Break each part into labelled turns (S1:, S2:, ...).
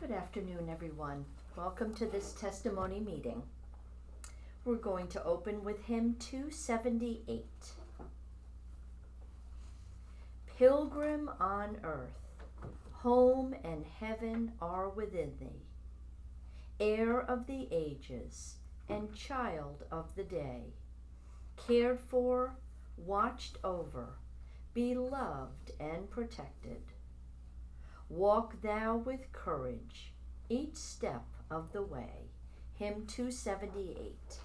S1: Good afternoon, everyone. Welcome to this testimony meeting. We're going to open with hymn 278. Pilgrim on earth, home and heaven are within thee, heir of the ages and child of the day, cared for, watched over, beloved and protected. Walk thou with courage each step of the way. Hymn 278.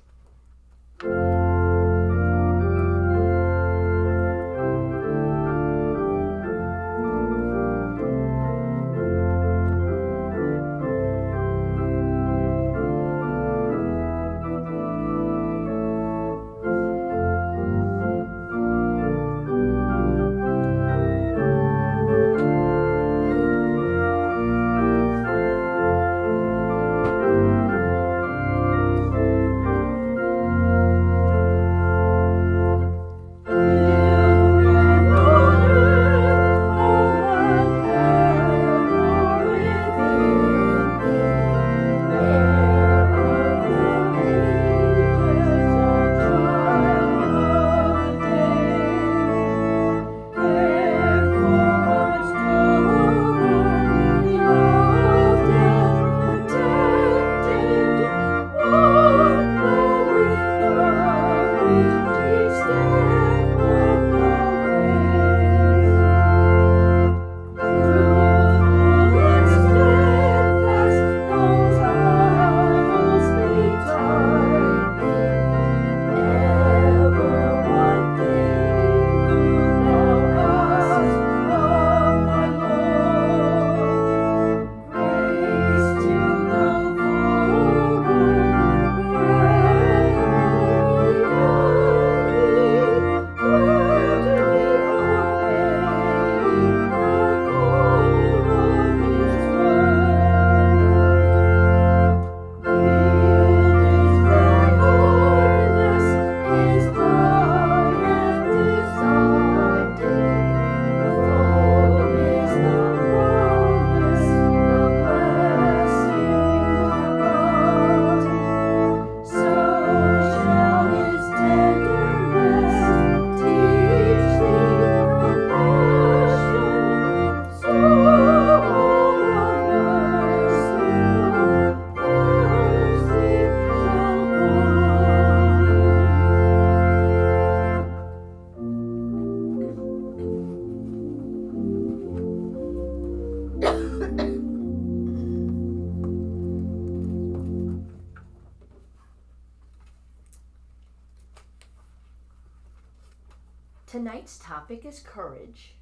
S1: Tonight's topic is courage.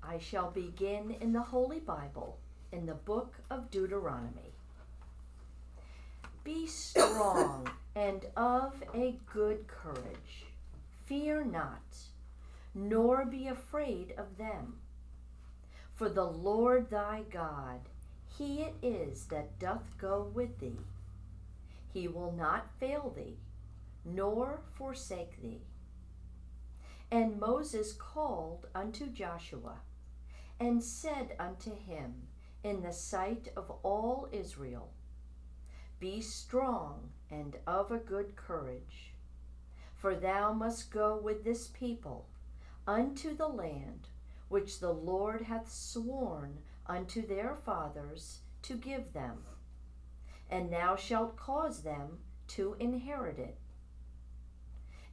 S1: I shall begin in the Holy Bible, in the book of Deuteronomy. Be strong and of a good courage. Fear not, nor be afraid of them. For the Lord thy God, he it is that doth go with thee. He will not fail thee, nor forsake thee. And Moses called unto Joshua, and said unto him in the sight of all Israel, Be strong and of a good courage, for thou must go with this people unto the land which the Lord hath sworn unto their fathers to give them, and thou shalt cause them to inherit it.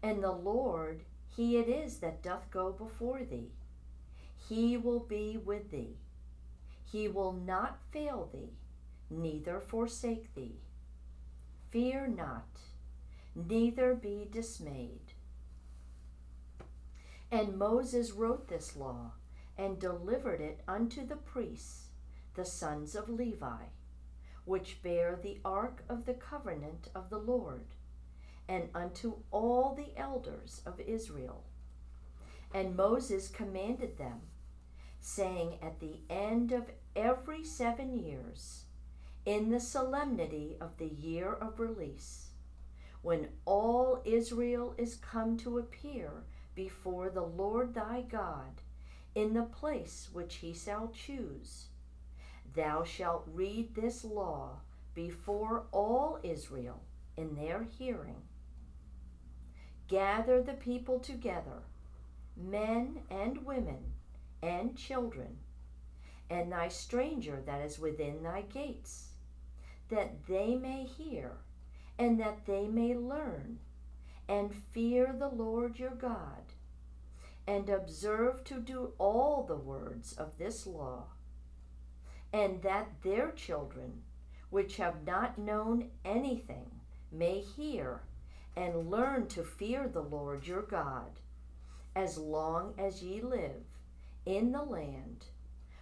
S1: And the Lord, he it is that doth go before thee. He will be with thee. He will not fail thee, neither forsake thee. Fear not, neither be dismayed. And Moses wrote this law, and delivered it unto the priests, the sons of Levi, which bear the ark of the covenant of the Lord, and unto all the elders of Israel. And Moses commanded them, saying, At the end of every 7 years, in the solemnity of the year of release, when all Israel is come to appear before the Lord thy God, in the place which he shall choose, Thou shalt read this law before all Israel in their hearing. Gather the people together, men and women and children, and thy stranger that is within thy gates, that they may hear, and that they may learn, and fear the Lord your God, and observe to do all the words of this law, and that their children, which have not known anything, may hear and learn to fear the Lord your God, as long as ye live in the land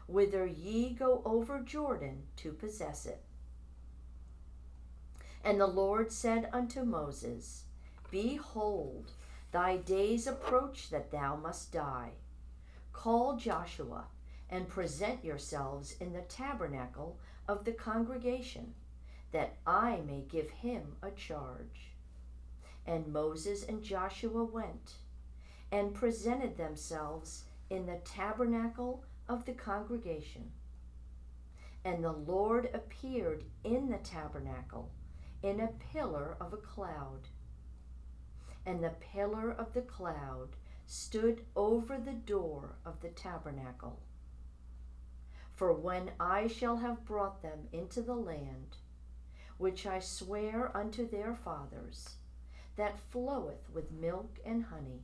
S1: whither ye go over Jordan to possess it. And the Lord said unto Moses, Behold, thy days approach that thou must die. Call Joshua, and present yourselves in the tabernacle of the congregation, that I may give him a charge. And Moses and Joshua went, and presented themselves in the tabernacle of the congregation. And the Lord appeared in the tabernacle in a pillar of a cloud. And the pillar of the cloud stood over the door of the tabernacle. For when I shall have brought them into the land, which I swear unto their fathers, that floweth with milk and honey,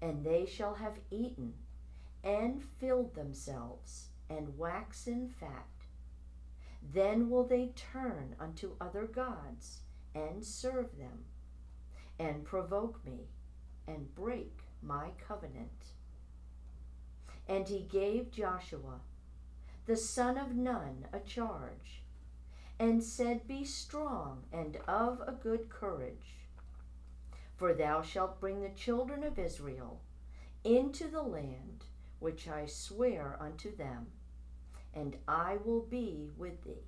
S1: and they shall have eaten and filled themselves and waxen fat, then will they turn unto other gods and serve them, and provoke me, and break my covenant. And he gave Joshua, the son of Nun, a charge, and said, Be strong and of a good courage, for thou shalt bring the children of Israel into the land which I swear unto them, and I will be with thee.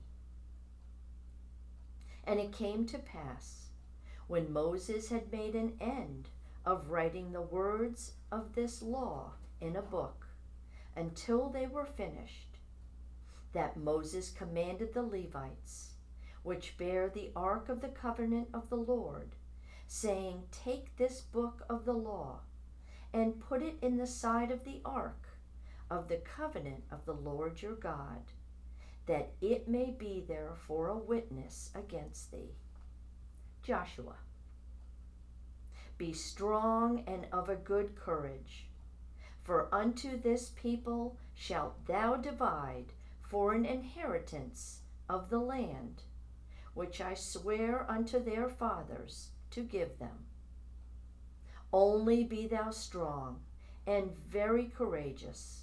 S1: And it came to pass, when Moses had made an end of writing the words of this law in a book, until they were finished, that Moses commanded the Levites, which bear the ark of the covenant of the Lord, saying, Take this book of the law, and put it in the side of the ark of the covenant of the Lord your God, that it may be there for a witness against thee. Joshua. Be strong and of a good courage, for unto this people shalt thou divide for an inheritance of the land, which I swear unto their fathers to give them. Only be thou strong and very courageous,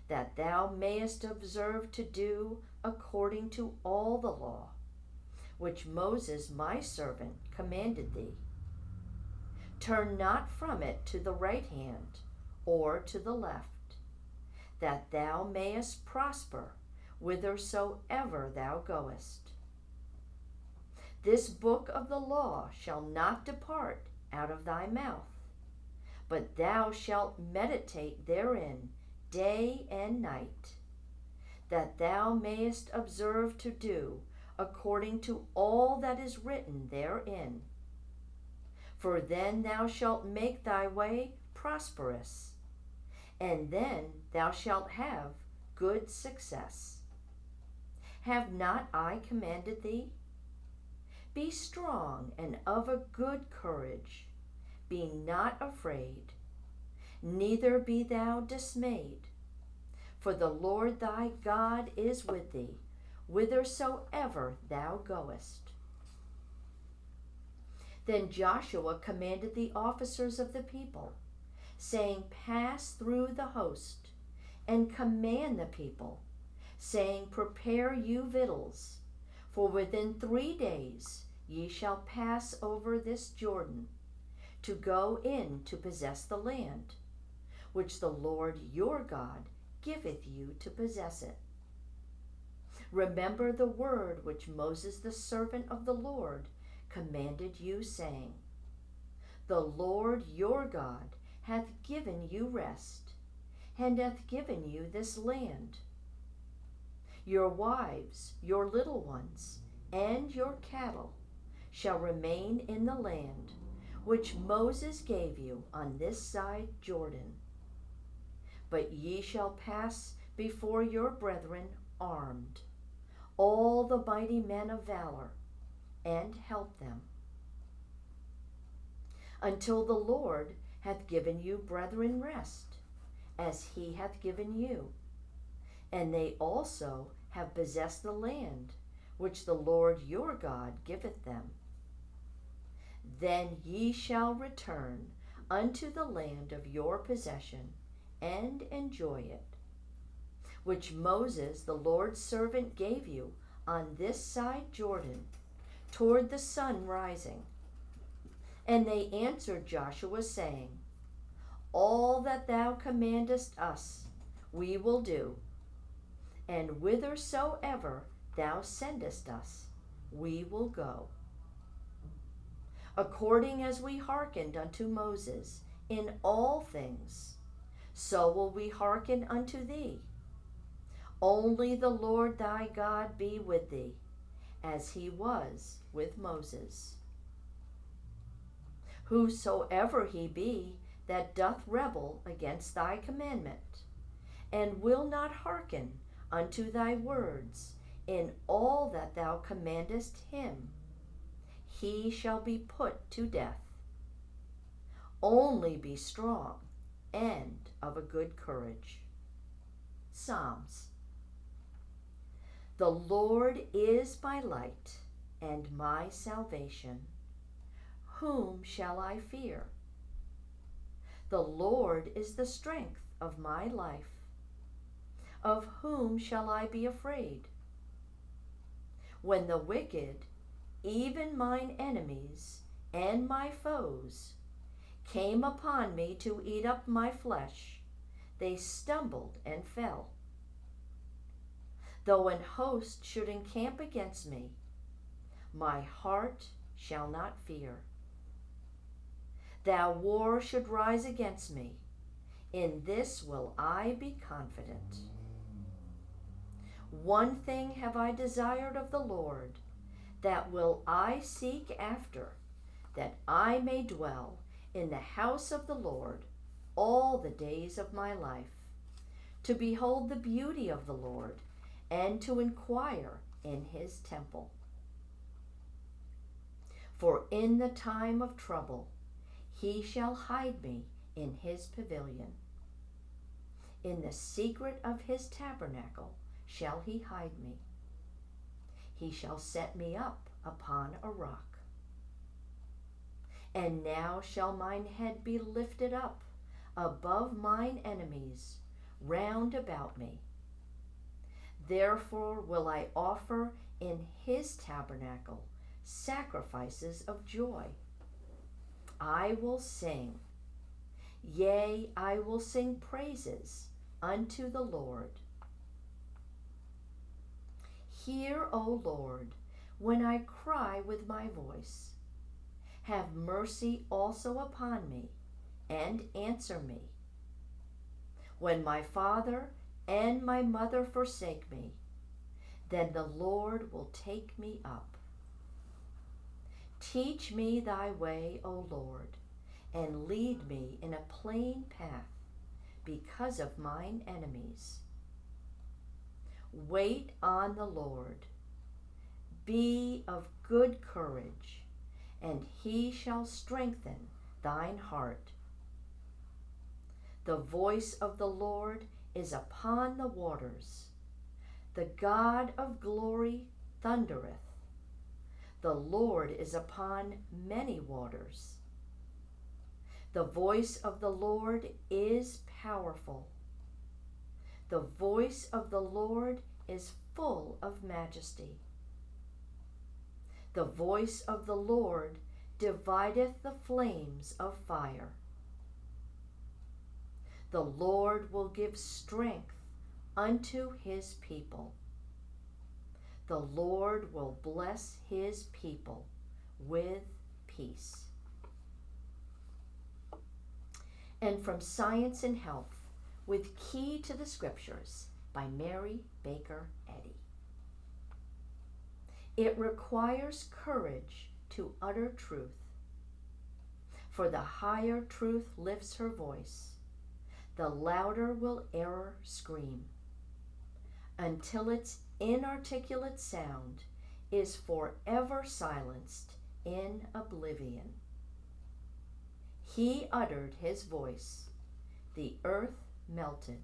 S1: that thou mayest observe to do according to all the law, which Moses my servant commanded thee. Turn not from it to the right hand or to the left, that thou mayest prosper whithersoever thou goest. This book of the law shall not depart out of thy mouth, but thou shalt meditate therein day and night, that thou mayest observe to do according to all that is written therein. For then thou shalt make thy way prosperous, and then thou shalt have good success. Have not I commanded thee? Be strong and of a good courage, be not afraid, neither be thou dismayed, for the Lord thy God is with thee, whithersoever thou goest. Then Joshua commanded the officers of the people, saying, Pass through the host, and command the people, saying, Prepare you victuals, for within 3 days ye shall pass over this Jordan, to go in to possess the land, which the Lord your God giveth you to possess it. Remember the word which Moses the servant of the Lord commanded you, saying, The Lord your God hath given you rest, and hath given you this land. Your wives, your little ones, and your cattle shall remain in the land which Moses gave you on this side Jordan. But ye shall pass before your brethren armed, all the mighty men of valor, and help them, until the Lord hath given you brethren rest, as he hath given you. And they also have possessed the land which the Lord your God giveth them. Then ye shall return unto the land of your possession, and enjoy it, which Moses the Lord's servant gave you on this side Jordan, toward the sun rising. And they answered Joshua, saying, All that thou commandest us we will do, and whithersoever thou sendest us we will go, according as we hearkened unto Moses in all things, so will we hearken unto thee. Only the Lord thy God be with thee, as he was with Moses. Whosoever he be that doth rebel against thy commandment, and will not hearken unto thy words in all that thou commandest him, he shall be put to death. Only be strong and of a good courage. Psalms. The Lord is my light and my salvation. Whom shall I fear? The Lord is the strength of my life. Of whom shall I be afraid? When the wicked, even mine enemies and my foes, came upon me to eat up my flesh, they stumbled and fell. Though an host should encamp against me, my heart shall not fear. Though war should rise against me, in this will I be confident. One thing have I desired of the Lord, that will I seek after, that I may dwell in the house of the Lord all the days of my life, to behold the beauty of the Lord, and to inquire in his temple. For in the time of trouble he shall hide me in his pavilion. In the secret of his tabernacle shall he hide me. He shall set me up upon a rock. And now shall mine head be lifted up above mine enemies round about me. Therefore will I offer in his tabernacle sacrifices of joy. I will sing, yea, I will sing praises unto the Lord. Hear, O Lord, when I cry with my voice. Have mercy also upon me, and answer me. When my father and my mother forsake me, then the Lord will take me up. Teach me thy way, O Lord, and lead me in a plain path because of mine enemies. Wait on the Lord. Be of good courage, and he shall strengthen thine heart. The voice of the Lord is upon the waters. The God of glory thundereth. The Lord is upon many waters. The voice of the Lord is powerful. The voice of the Lord is full of majesty. The voice of the Lord divideth the flames of fire. The Lord will give strength unto his people. The Lord will bless his people with peace. And from Science and Health, with Key to the Scriptures, by Mary Baker Eddy. It requires courage to utter truth. For the higher truth lifts her voice, the louder will error scream, until its inarticulate sound is forever silenced in oblivion. He uttered his voice, the earth melted.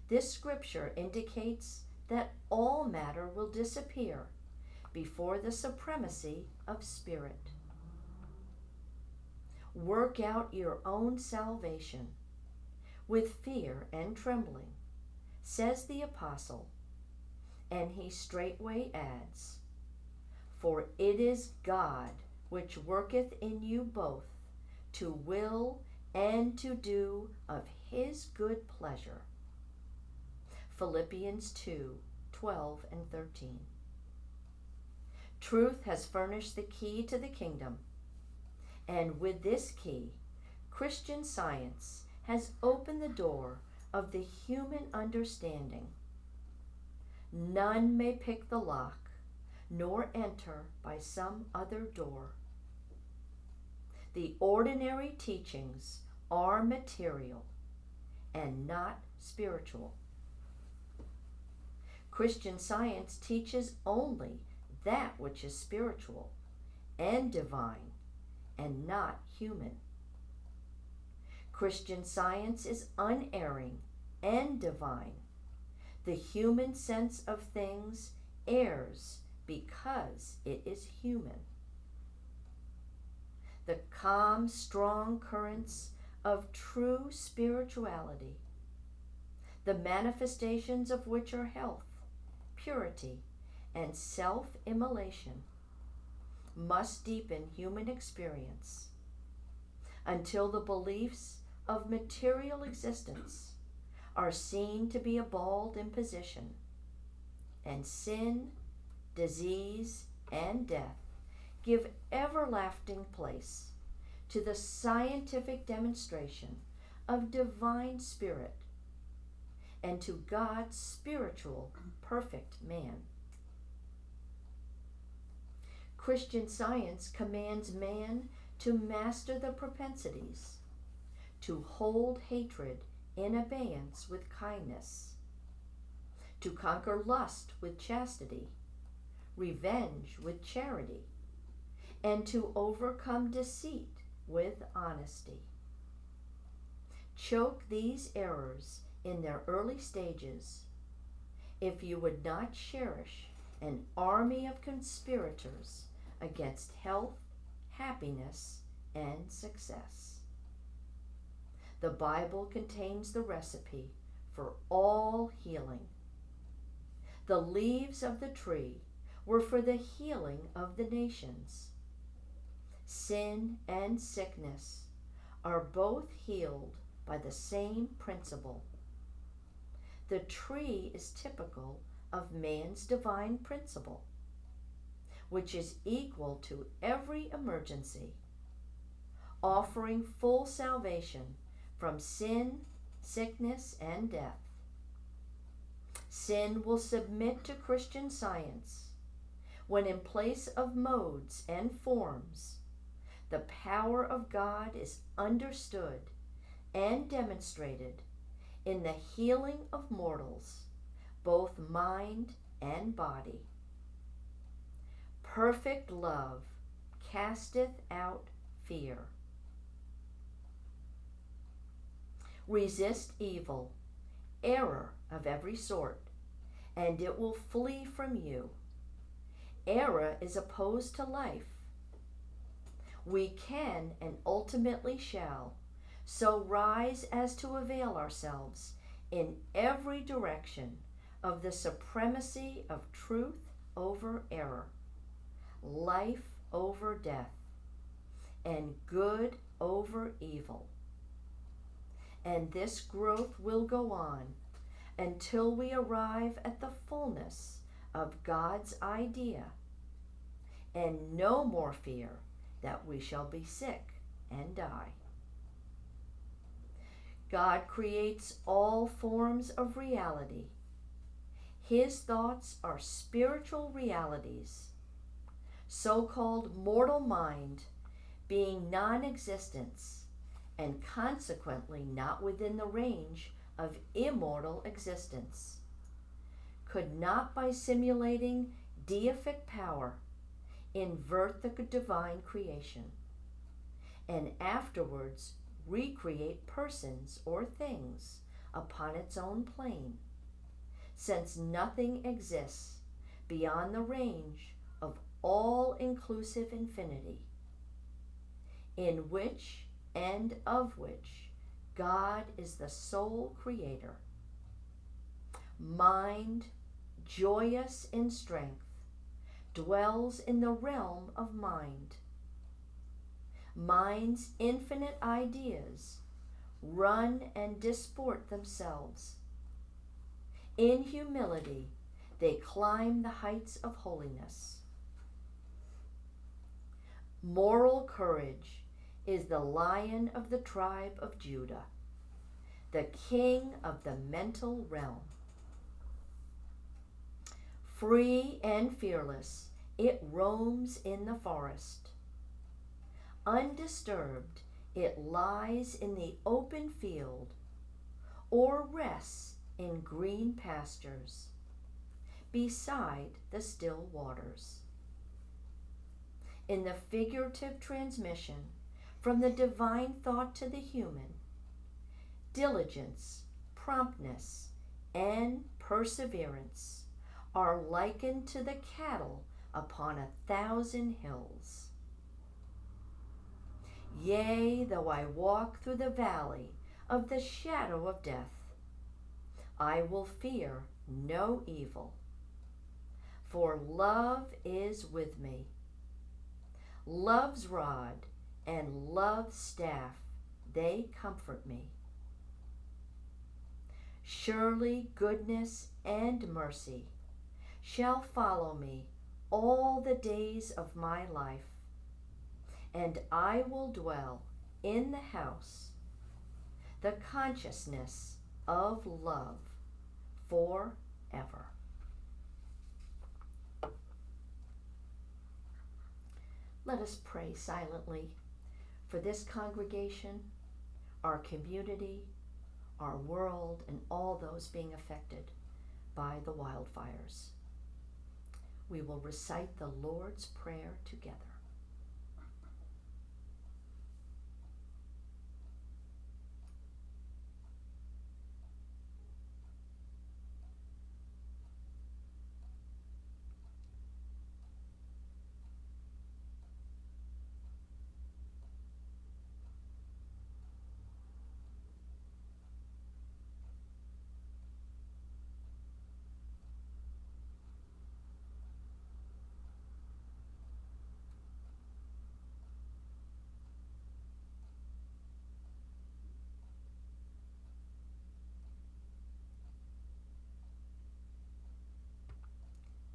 S1: This scripture indicates that all matter will disappear before the supremacy of spirit. Work out your own salvation with fear and trembling, says the apostle, and he straightway adds, for it is God which worketh in you both to will and to do of his good pleasure. Philippians 2:12 and 13. Truth has furnished the key to the kingdom, and with this key, Christian Science has opened the door of the human understanding. None may pick the lock, nor enter by some other door. The ordinary teachings are material and not spiritual. Christian Science teaches only that which is spiritual and divine and not human. Christian Science is unerring and divine. The human sense of things errs because it is human. The calm, strong currents of true spirituality, the manifestations of which are health, purity, and self-immolation, must deepen human experience until the beliefs of material existence are seen to be a bald imposition, and sin, disease, and death give everlasting place to the scientific demonstration of divine spirit and to God's spiritual perfect man. Christian Science commands man to master the propensities, to hold hatred in abeyance with kindness, to conquer lust with chastity, revenge with charity, and to overcome deceit with honesty. Choke these errors in their early stages if you would not cherish an army of conspirators against health, happiness, and success. The Bible contains the recipe for all healing. The leaves of the tree were for the healing of the nations. Sin and sickness are both healed by the same principle. The tree is typical of man's divine principle, which is equal to every emergency, offering full salvation from sin, sickness, and death. Sin will submit to Christian Science when, in place of modes and forms, the power of God is understood and demonstrated in the healing of mortals, both mind and body. Perfect love casteth out fear. Resist evil, error of every sort, and it will flee from you. Error is opposed to life. We can and ultimately shall so rise as to avail ourselves in every direction of the supremacy of truth over error, life over death, and good over evil. And this growth will go on until we arrive at the fullness of God's idea, and no more fear that we shall be sick and die. God creates all forms of reality. His thoughts are spiritual realities. So-called mortal mind being non-existence and consequently not within the range of immortal existence, could not by simulating deific power invert the divine creation and afterwards recreate persons or things upon its own plane, since nothing exists beyond the range of all-inclusive infinity, in which and of which God is the sole creator. Mind, joyous in strength, dwells in the realm of mind. Mind's infinite ideas run and disport themselves. In humility, they climb the heights of holiness. Moral courage is the lion of the tribe of Judah, the king of the mental realm. Free and fearless, it roams in the forest. Undisturbed, it lies in the open field or rests in green pastures beside the still waters. In the figurative transmission from the divine thought to the human, diligence, promptness, and perseverance are likened to the cattle upon 1,000 hills. Yea, though I walk through the valley of the shadow of death, I will fear no evil, for love is with me. Love's rod and love's staff, they comfort me. Surely goodness and mercy shall follow me all the days of my life, and I will dwell in the house, the consciousness of love forever. Let us pray silently for this congregation, our community, our world, and all those being affected by the wildfires. We will recite the Lord's Prayer together.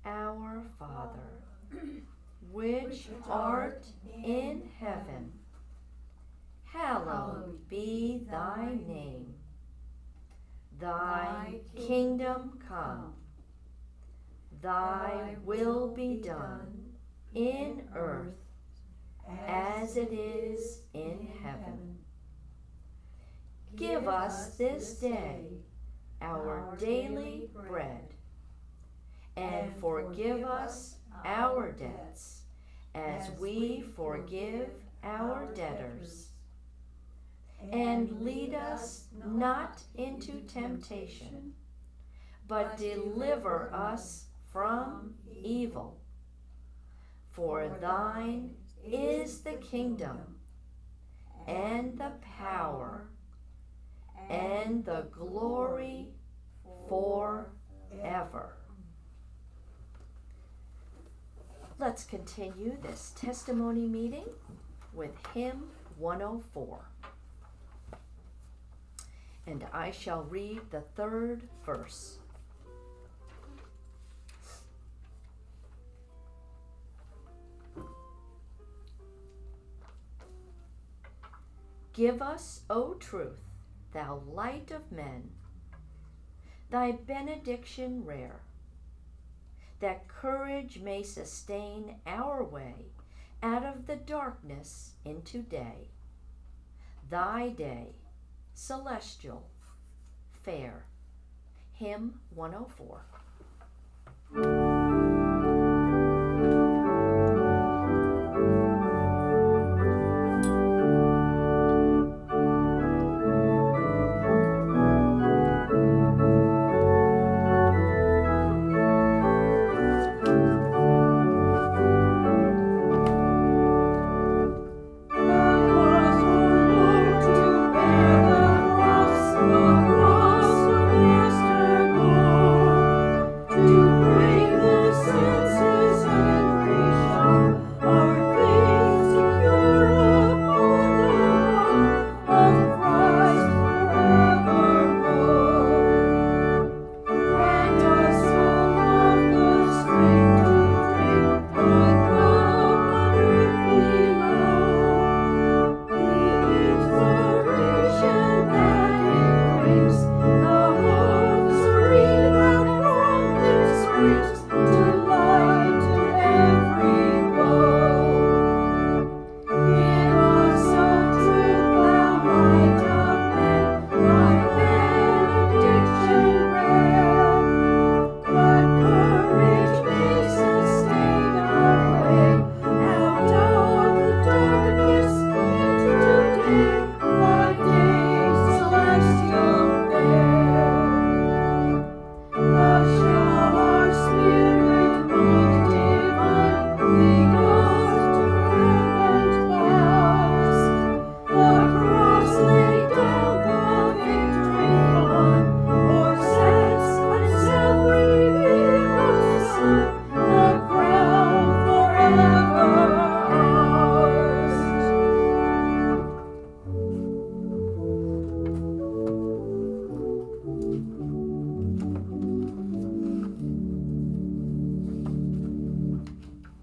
S1: Our Father, which art in heaven, hallowed be thy name. Thy kingdom come, thy will be done in earth as it is in heaven. Give us this day our daily bread, and forgive us our debts as we forgive our debtors. And lead us not into temptation, but deliver us from evil. For thine is the kingdom, and the power, and the glory forever. Let's continue this testimony meeting with hymn 104. And I shall read the third verse. Give us, O truth, thou light of men, thy benediction rare, that courage may sustain our way out of the darkness into day. Thy day, celestial, fair. Hymn 104.
S2: The hope serene that from this springs.